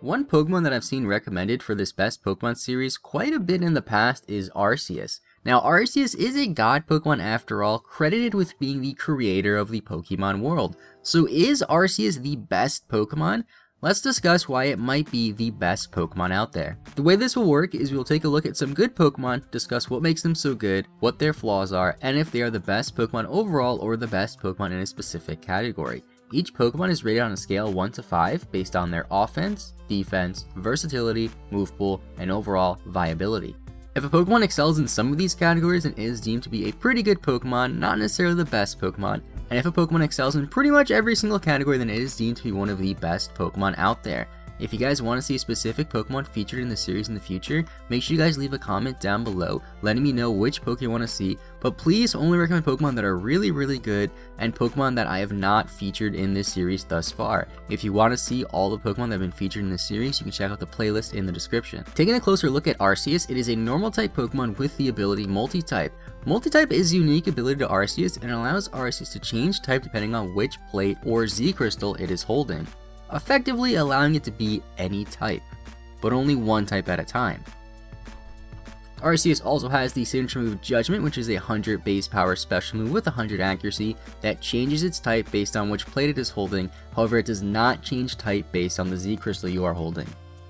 One Pokemon that I've seen recommended for this best Pokemon series quite a bit in the past is Arceus. Now Arceus is a god Pokemon after all, credited with being the creator of the Pokemon world. So is Arceus the best Pokemon? Let's discuss why it might be the best Pokemon out there. The way this will work is we'll take a look at some good Pokemon, discuss what makes them so good, what their flaws are, and if they are the best Pokemon overall or the best Pokemon in a specific category. Each Pokemon is rated on a scale of 1 to 5 based on their offense, defense, versatility, Movepool, and overall viability. If a Pokemon excels in some of these categories and is deemed to be a pretty good Pokemon, not necessarily the best Pokemon, and if a Pokemon excels in pretty much every single category, then it is deemed to be one of the best Pokemon out there. If you guys want to see a specific Pokemon featured in the series in the future, make sure you guys leave a comment down below letting me know which Pokemon you want to see, but please only recommend Pokemon that are really good and Pokemon that I have not featured in this series thus far. If you want to see all the Pokemon that have been featured in this series, you can check out the playlist in the description. Taking a closer look at Arceus, it is a normal type Pokemon with the ability Multi-type. Multi-type is a unique ability to Arceus and allows Arceus to change type depending on which plate or Z crystal it is holding, effectively allowing it to be any type, but only one type at a time. Arceus also has the signature move Judgment, which is a 100 base power special move with 100 accuracy that changes its type based on which plate it is holding, however it does not change type based on the Z crystal you are holding.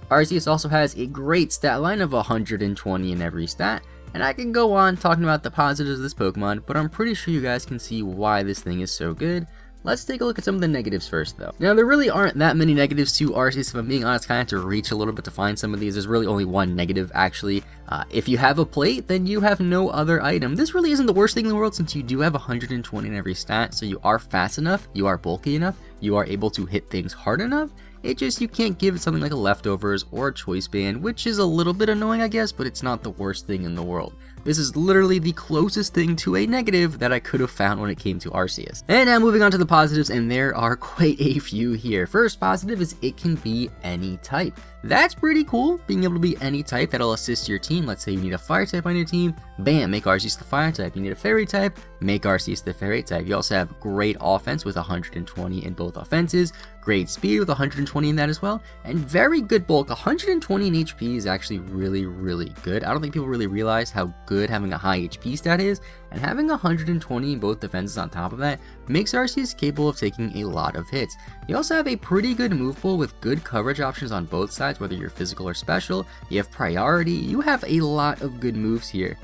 Arceus also has a great stat line of 120 in every stat, and I can go on talking about the positives of this Pokemon, but I'm pretty sure you guys can see why this thing is so good. Let's take a look at some of the negatives first though. Now there really aren't that many negatives to Arceus, if I'm being honest. Kind of have to reach a little bit to find some of these. There's really only one negative actually. If you have a plate, then you have no other item. This really isn't the worst thing in the world since you do have 120 in every stat, so you are fast enough, you are bulky enough, you are able to hit things hard enough. It just, you can't give it something like a Leftovers or a Choice Band, which is a little bit annoying I guess, but it's not the worst thing in the world. This is literally the closest thing to a negative that I could have found when it came to Arceus. And now moving on to the positives, and there are quite a few here. First positive is it can be any type. That's pretty cool, being able to be any type. That'll assist your team. Let's say you need a fire type on your team, bam, make Arceus the fire type. You need a fairy type, make Arceus the fairy type. You also have great offense with 120 in both offenses, great speed with 120 in that as well, and very good bulk. 120 in HP is actually really good. I don't think people really realize how good having a high HP stat is, and having 120 in both defenses on top of that makes Arceus capable of taking a lot of hits. You also have a pretty good move pool with good coverage options on both sides, whether you're physical or special. You have priority, you have a lot of good moves here.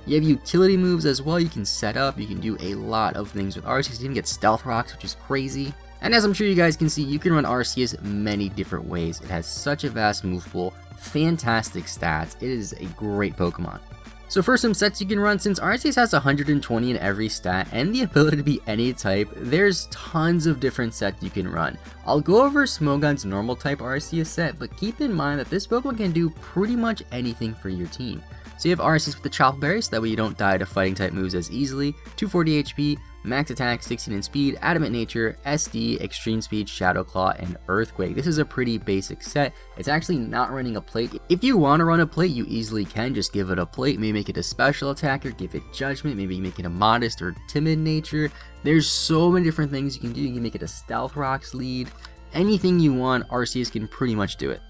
You have utility moves as well, you can set up, you can do a lot of things with Arceus. You can get Stealth Rocks, which is crazy. And as I'm sure you guys can see, you can run Arceus many different ways. It has such a vast move pool, fantastic stats, it is a great Pokemon. So for some sets you can run, since Arceus has 120 in every stat and the ability to be any type, there's tons of different sets you can run. I'll go over Smogon's normal type Arceus set, but keep in mind that this Pokemon can do pretty much anything for your team. So you have Arceus with the Chop Berry, so that way you don't die to fighting type moves as easily, 240 HP, max attack, 16 in speed, adamant nature, SD, extreme speed, Shadow Claw, and Earthquake. This is a pretty basic set. It's actually not running a plate. If you want to run a plate, you easily can. Just give it a plate, maybe make it a special attacker, give it judgment, maybe make it a modest or timid nature. There's so many different things you can do. You can make it a Stealth Rocks lead. Anything you want, Arceus can pretty much do it.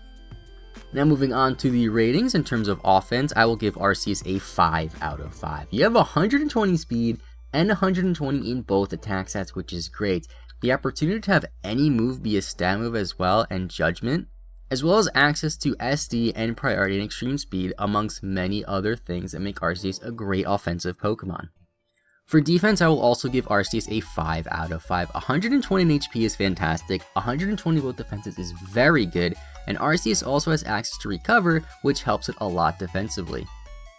Now moving on to the ratings, in terms of offense, I will give Arceus a 5 out of 5. You have 120 speed and 120 in both attack stats, which is great. The opportunity to have any move be a stat move as well, and judgment, as well as access to SD and priority and extreme speed, amongst many other things that make Arceus a great offensive Pokemon. For defense, I will also give Arceus a 5 out of 5. 120 in HP is fantastic, 120 both defenses is very good, and Arceus also has access to recover, which helps it a lot defensively.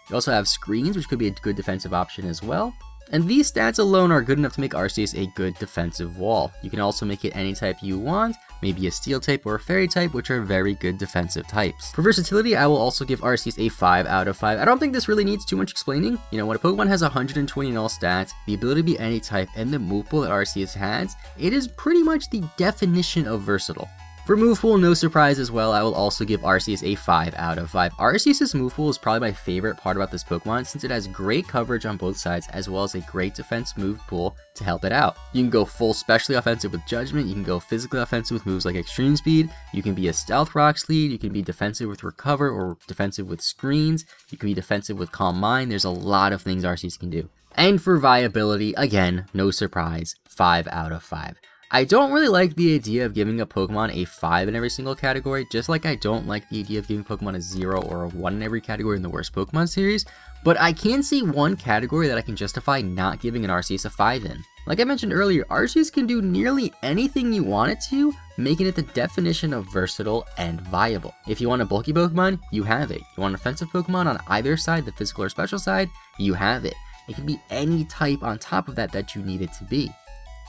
You also have screens, which could be a good defensive option as well. And these stats alone are good enough to make Arceus a good defensive wall. You can also make it any type you want, maybe a Steel type or a Fairy type, which are very good defensive types. For versatility, I will also give Arceus a 5 out of 5. I don't think this really needs too much explaining. You know, when a Pokemon has 120 in all stats, the ability to be any type, and the move pool that Arceus has, it is pretty much the definition of versatile. For Movepool, no surprise as well, I will also give Arceus a 5 out of 5. Arceus' Movepool is probably my favorite part about this Pokemon since it has great coverage on both sides as well as a great defense move pool to help it out. You can go full specially offensive with Judgment, you can go physically offensive with moves like Extreme Speed, you can be a Stealth Rock Slide, you can be defensive with Recover or defensive with Screens, you can be defensive with Calm Mind. There's a lot of things Arceus can do. And for Viability, again, no surprise, 5 out of 5. I don't really like the idea of giving a Pokemon a 5 in every single category, just like I don't like the idea of giving Pokemon a 0 or a 1 in every category in the worst Pokemon series, but I can see one category that I can justify not giving an Arceus a 5 in. Like I mentioned earlier, Arceus can do nearly anything you want it to, making it the definition of versatile and viable. If you want a bulky Pokemon, you have it. You want an offensive Pokemon on either side, the physical or special side, you have it. It can be any type on top of that you need it to be.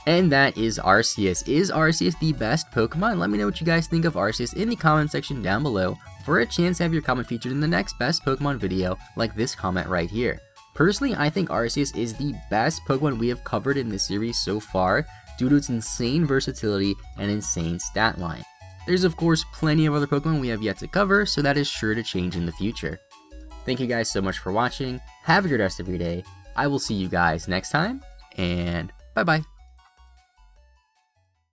And that is Arceus. Is Arceus the best Pokemon? Let me know what you guys think of Arceus in the comment section down below for a chance to have your comment featured in the next best Pokemon video like this comment right here. Personally, I think Arceus is the best Pokemon we have covered in this series so far due to its insane versatility and insane stat line. There's of course plenty of other Pokemon we have yet to cover, so that is sure to change in the future. Thank you guys so much for watching, have a good rest of your day, I will see you guys next time, and bye bye.